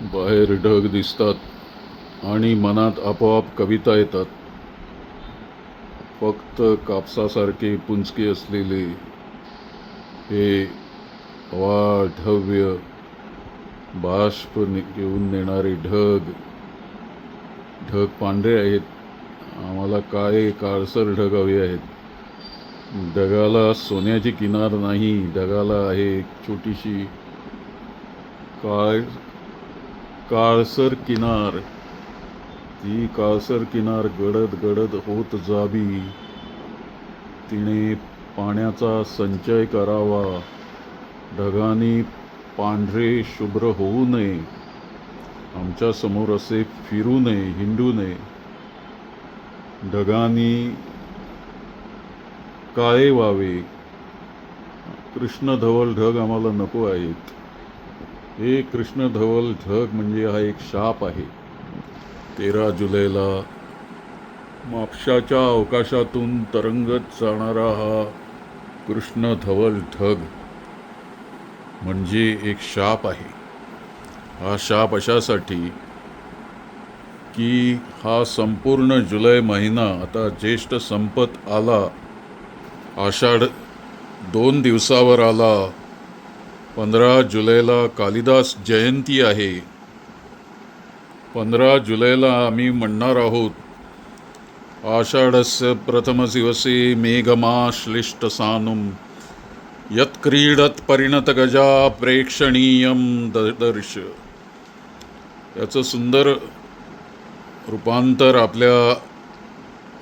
बाहेर ढग दिसतात आणि मनात आपोआप कविता येतात. फक्त कापसासारखे पुंजके असलेले हे अवाढव्य बाष्प घेऊन नेणारे ढग ढग पांढरे आहेत. आम्हाला काळे काळसर ढग हवे आहेत. ढगाला सोन्याची किनार नाही, ढगाला आहे एक छोटीशी काळ काळसर किनार. ती काळसर किनार गडद गडद होत जावी. तिने पाण्याचा संचय करावा. ढगांनी पांढरे शुभ्र होऊ नये. आमच्या समोर असे फिरू नये, हिंडू नये. ढगांनी काळे व्हावे. कृष्णधवल ढग आम्हाला नको आहेत. हे कृष्णधवल ढग म्हणजे हा एक शाप आहे. 13 जुलैला मापशाच्या अवकाशातून तरंगत जाणारा हा कृष्णधवल ढग म्हणजे एक शाप आहे. हा शाप अशासाठी की हा संपूर्ण जुलै महिना आता ज्येष्ठ संपत आला. आषाढ 2 दिवसावर आला. 15 जुलैला कालिदास जयंती आहे. 15 जुलैला आम्ही म्हणणार आहोत, आषाढस्य प्रथमदिवसे मेघमाश्लिष्टसानुं यत्क्रीडत परिणत गजा प्रेक्षणीयं ददर्श. याचं सुंदर रूपांतर आपल्या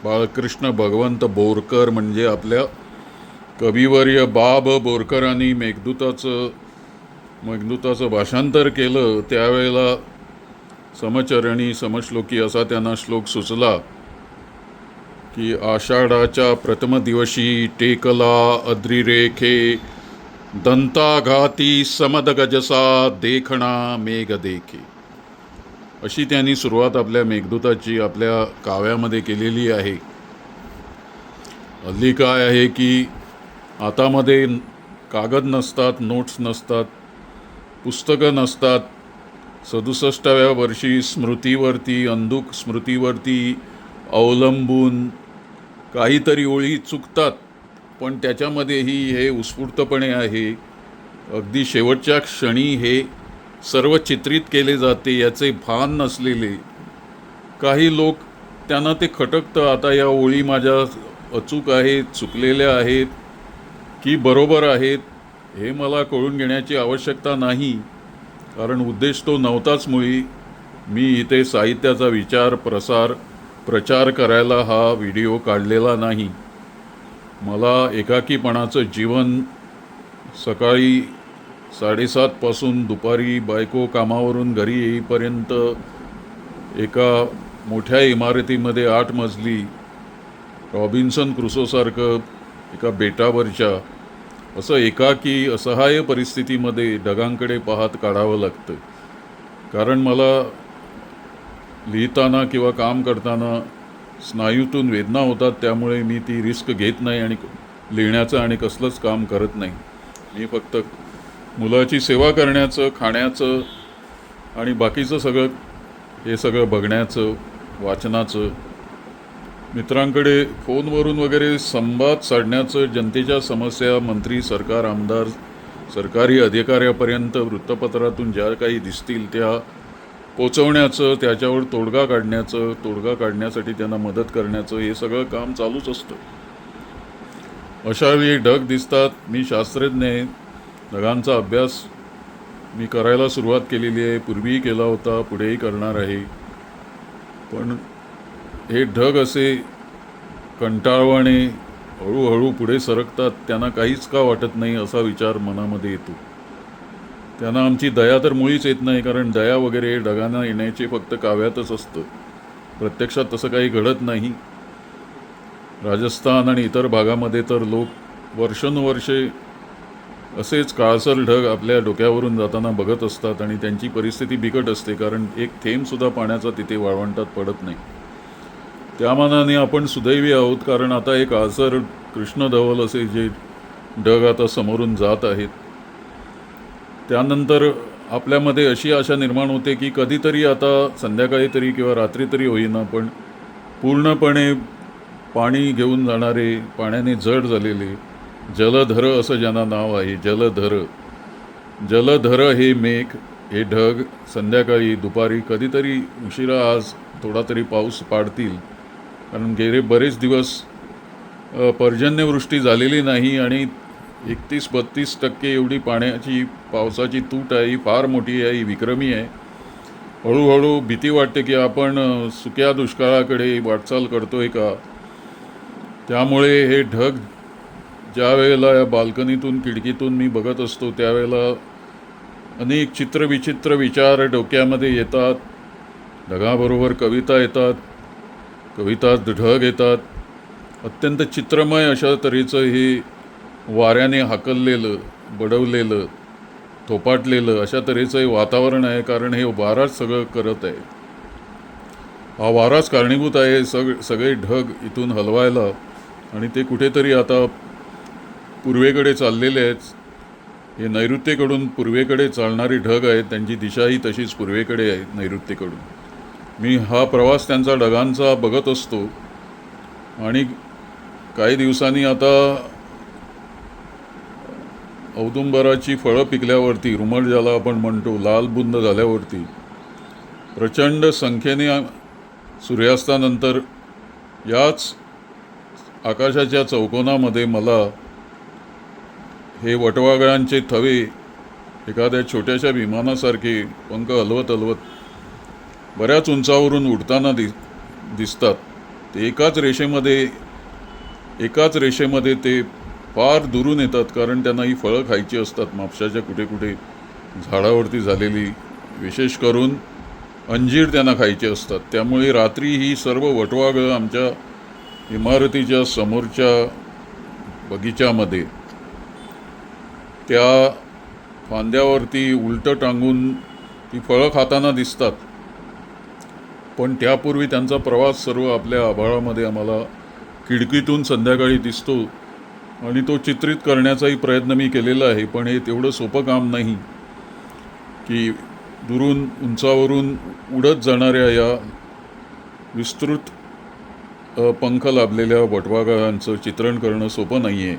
बाळकृष्ण भगवंत बोरकर म्हणजे आपल्या कविवर्य बाब बोरकरांनी मेघदूताचं भाषांतर केलं. त्यावेळेला समचरणी समश्लोकी असा त्यांना श्लोक सुचला की आषाढाच्या प्रथम दिवशी टेकला अद्रिरेखे दंताघाती समदगजसा देखणा मेघ देखे. अशी त्यांनी सुरुवात आपल्या मेघदूताची आपल्या काव्यामध्ये केलेली आहे. हल्ली काय आहे की हातामध्ये कागद नसतात, नोट्स नसतात, पुस्तकं नसतात. 67व्या वर्षी स्मृतीवरती, अंधुक स्मृतीवरती अवलंबून काहीतरी ओळी चुकतात. पण त्याच्यामध्येही हे उत्स्फूर्तपणे आहे. अगदी शेवटच्या क्षणी हे सर्व चित्रित केले जाते. याचे भान नसलेले काही लोक त्यांना ते खटकतं. आता या ओळी माझ्या अचूक आहेत, चुकलेल्या आहेत की बरोबर आहेत हे मला कळून घेण्याची आवश्यकता नाही. कारण उद्देश तो नव्हताच मुळी. मी इथे साहित्याचा विचार प्रचार करायला हा व्हिडिओ काढलेला नाही. मला एकाकीपणाचं जीवन सकाळी 7:30 पासून दुपारी बायको कामावरून घरी येईपर्यंत एका मोठ्या इमारतीमध्ये 8 मजली रॉबिन्सन क्रुसोसारखं एका बेटावरच्या असं एकाकी असहाय्य परिस्थितीमध्ये ढगांकडे पाहत काढावं लागतं. कारण मला लिहिताना किंवा काम करताना स्नायूतून वेदना होतात. त्यामुळे मी ती रिस्क घेत नाही आणि लिहिण्याचं आणि कसलंच काम करत नाही. मी फक्त मुलाची सेवा करण्याचं, खाण्याचं आणि बाकीचं सगळं बघण्याचं, वाचनाचं, मित्रांकडे फोनवरून वगैरे संवाद साधण्याचं, जनतेच्या समस्या मंत्री, सरकार, आमदार, सरकारी अधिकाऱ्यापर्यंत वृत्तपत्रातून ज्या काही दिसतील त्या पोचवण्याचं, त्याच्यावर तोडगा काढण्यासाठी त्यांना मदत करण्याचं हे सगळं काम चालूच असतं. अशावेळी ढग दिसतात. मी शास्त्रज्ञ आहे. ढगांचा अभ्यास मी करायला सुरुवात केलेली आहे. पूर्वीही केला होता, पुढेही करणार आहे. पण हे ढग असे कंटाळवाणे हळूहळू पुढे सरकतात. त्यांना काहीच का वाटत नाही असा विचार मनामध्ये येतो. त्यांना आमची दया तर मुळीच येत नाही. कारण दया वगैरे ढगांना येण्याचे फक्त काव्यातच असतं. प्रत्यक्षात तसं काही घडत नाही. राजस्थान आणि इतर भागामध्ये तर लोक वर्षानुवर्षे असेच काळसर ढग आपल्या डोक्यावरून जाताना बघत असतात आणि त्यांची परिस्थिती बिकट असते. कारण एक थेंबसुद्धा पाण्याचा तिथे वाळवंटात पडत नाही. त्या मानाने आपण सुदैवी आहोत. कारण आता एक काळसर कृष्णधवल असे जे ढग आता समोरून जात आहेत. त्यानंतर आपल्यामध्ये अशी आशा निर्माण होते की कधीतरी आता संध्याकाळी तरी किंवा रात्री तरी होईना, पण पूर्णपणे पाणी घेऊन जाणारे, पाण्याने जड झालेले जलधर असं ज्यांना नाव आहे, जलधर हे मेघ, हे ढग संध्याकाळी दुपारी कधीतरी उशिरा आज थोडा तरी पाऊस पाडतील, कारण गेले बरेच दिवस पर्जन्यवृष्टी झालेली नाही आणि 31-32% एवढी पावसाची तूट आहे, ही फार मोठी आहे, ही विक्रमी आहे. हळूहळू भीती वाटते की आपण सुक्या दुष्काळाकडे वाटचाल करतोय का. त्यामुळे हे ढग ज्या वेळेला या बाल्कनीतून खिडकीतून मी बघत असतो त्यावेळेला अनेक चित्रविचित्र विचार डोक्यामध्ये येतात. ढगाबरोबर कविता येतात, कवितात ढग येतात. अत्यंत चित्रमय अशा तऱ्हेचं हे वाऱ्याने हाकललेलं, बडवलेलं, थोपाटलेलं अशा तऱ्हेचं हे वातावरण आहे, कारण हे वाराच सगळं करत आहे. हा वाराच कारणीभूत आहे सगळे ढग इथून हलवायला, आणि ते कुठेतरी आता पूर्वेकडे चाललेले आहेत. हे नैऋत्येकडून पूर्वेकडे चालणारी ढग आहेत, त्यांची दिशाही तशीच पूर्वेकडे आहे नैऋत्येकडून. मी हा प्रवास त्यांचा ढगांचा बघत असतो, आणि काही दिवसांनी आता औदुंबराची फळं पिकल्यावरती, रुमट ज्याला आपण म्हणतो, लाल बुंद झाल्यावरती, प्रचंड संख्येने सूर्यास्तानंतर याच आकाशाच्या चौकोनामध्ये मला हे वटवाघळांचे थवे एखाद्या छोट्याशा विमानासारखे पंख हलवत हलवत बऱ्याच उंचावरून उडताना दिसतात. ते एकाच रेषेमध्ये ते फार दुरून येतात, कारण त्यांना ही फळं खायची असतात, म्हापशाच्या कुठे कुठे झाडावरती झालेली, विशेष करून अंजीर त्यांना खायचे असतात. त्यामुळे रात्री ही सर्व वटवाघळं आमच्या इमारतीच्या समोरच्या बगीच्यामध्ये त्या फांद्यावरती उलटं टांगून ती फळं खाताना दिसतात. पण त्यापूर्वी त्यांचा प्रवास सर्व आपल्या आभाळामध्ये आम्हाला खिडकीतून संध्याकाळी दिसतो, आणि तो चित्रित करण्याचाही प्रयत्न मी केलेला आहे. पण हे तेवढं सोपं काम नाही की दुरून उंचावरून उडत जाणाऱ्या या विस्तृत पंख लाभलेल्या वटवाघळांचं चित्रण करणं सोपं नाही आहे.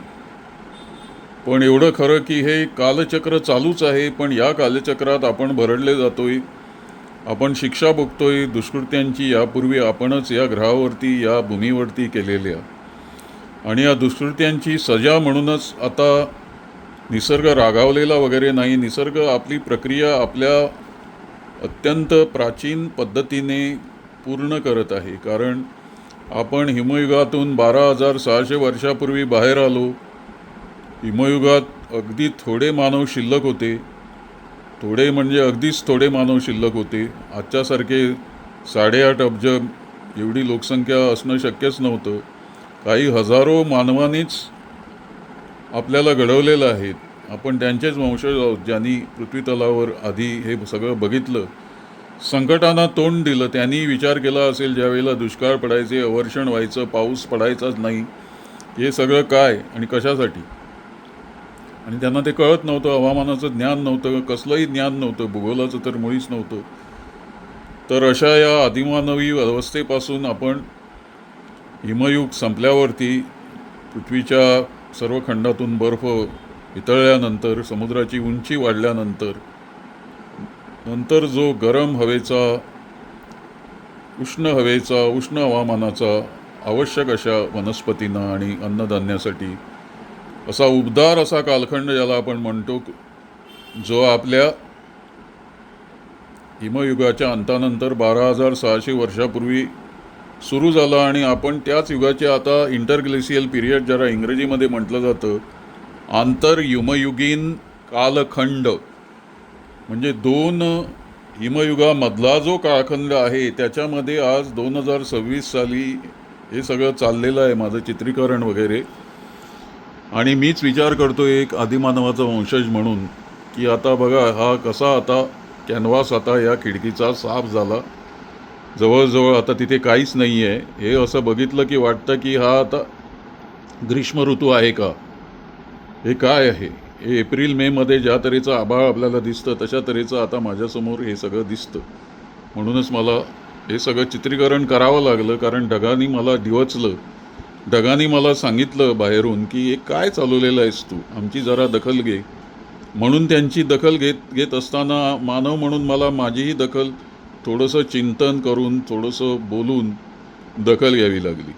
पण एवढं खरं की हे कालचक्र चालूच आहे, पण या कालचक्रात आपण भरडले जातोय, आपण शिक्षा भोगतोय दुष्कृत्यांची यापूर्वी आपणच या ग्रहावरती, या भूमीवरती केलेल्या, आणि या दुष्कृत्यांची सजा म्हणूनच आता निसर्ग रागावलेला वगैरे नाही. निसर्ग आपली प्रक्रिया आपल्या अत्यंत प्राचीन पद्धतीने पूर्ण करत आहे, कारण आपण हिमयुगातून 12,600 वर्षापूर्वी बाहेर आलो. हिमयुगात अगदी थोडे मानव शिल्लक होते, थोडे म्हणजे अगदीच थोडे मानव शिल्लक होते. आजच्यासारखे 8.5 अब्ज एवढी लोकसंख्या असणं शक्यच नव्हतं. काही हजारो मानवांनीच आपल्याला घडवलेलं आहे. आपण त्यांचेच वंशज आहोत, ज्यांनी पृथ्वीतलावर आधी हे सगळं बघितलं, संकटांना तोंड दिलं. त्यांनी विचार केला असेल ज्यावेळेला दुष्काळ पडायचे, अवर्षण व्हायचं, पाऊस पडायचाच नाही, हे सगळं काय आणि कशासाठी. आणि त्यांना ते कळत नव्हतं. हवामानाचं ज्ञान नव्हतं, कसलंही ज्ञान नव्हतं, भूगोलाचं तर मुळीच नव्हतं. तर अशा या आदिमानवी अवस्थेपासून आपण हिमयुग संपल्यावरती पृथ्वीच्या सर्व खंडातून बर्फ वितळल्यानंतर, समुद्राची उंची वाढल्यानंतर, नंतर जो गरम हवेचा, उष्ण हवेचा, उष्ण हवामानाचा आवश्यक अशा वनस्पतींना आणि अन्नधान्यासाठी असा उबदार असा कालखंड ज्याला आपण म्हणतो, जो आपल्या हिमयुगाच्या अंतानंतर 12,600 वर्षापूर्वी सुरू झाला, आणि आपण त्याच युगाचे आता इंटरग्लेशियल पिरियड ज्याला इंग्रजीमध्ये म्हटलं जातं, आंतरहिमयुगीन कालखंड, म्हणजे 2 हिमयुगामधला जो कालखंड आहे त्याच्यामध्ये आज 2026 साली हे सगळं चाललेलं आहे, माझं चित्रीकरण वगैरे. आणि मीच विचार करतो एक आदिमानवाचा वंशज म्हणून की आता बघा हा कसा आता कॅनव्हास आता या खिडकीचा साफ झाला, जवळजवळ आता तिथे काहीच नाही आहे. हे असं बघितलं की वाटतं की हा आता ग्रीष्म ऋतू आहे का, हे काय आहे. एप्रिल मेमध्ये ज्या तऱ्हेचं आभाळ आपल्याला दिसतं तशा तऱ्हेचं आता माझ्यासमोर हे सगळं दिसतं. म्हणूनच मला हे सगळं चित्रीकरण करावं लागलं, कारण ढगांनी मला डिवचलं. ढगांनी मला सांगितलं बाहेरून की हे काय चालवलेलं आहेस तू, आमची जरा दखल घे. म्हणून त्यांची दखल घेत घेत असताना मानव म्हणून मला माझीही दखल थोडंसं चिंतन करून थोडंसं बोलून दखल घ्यावी लागली.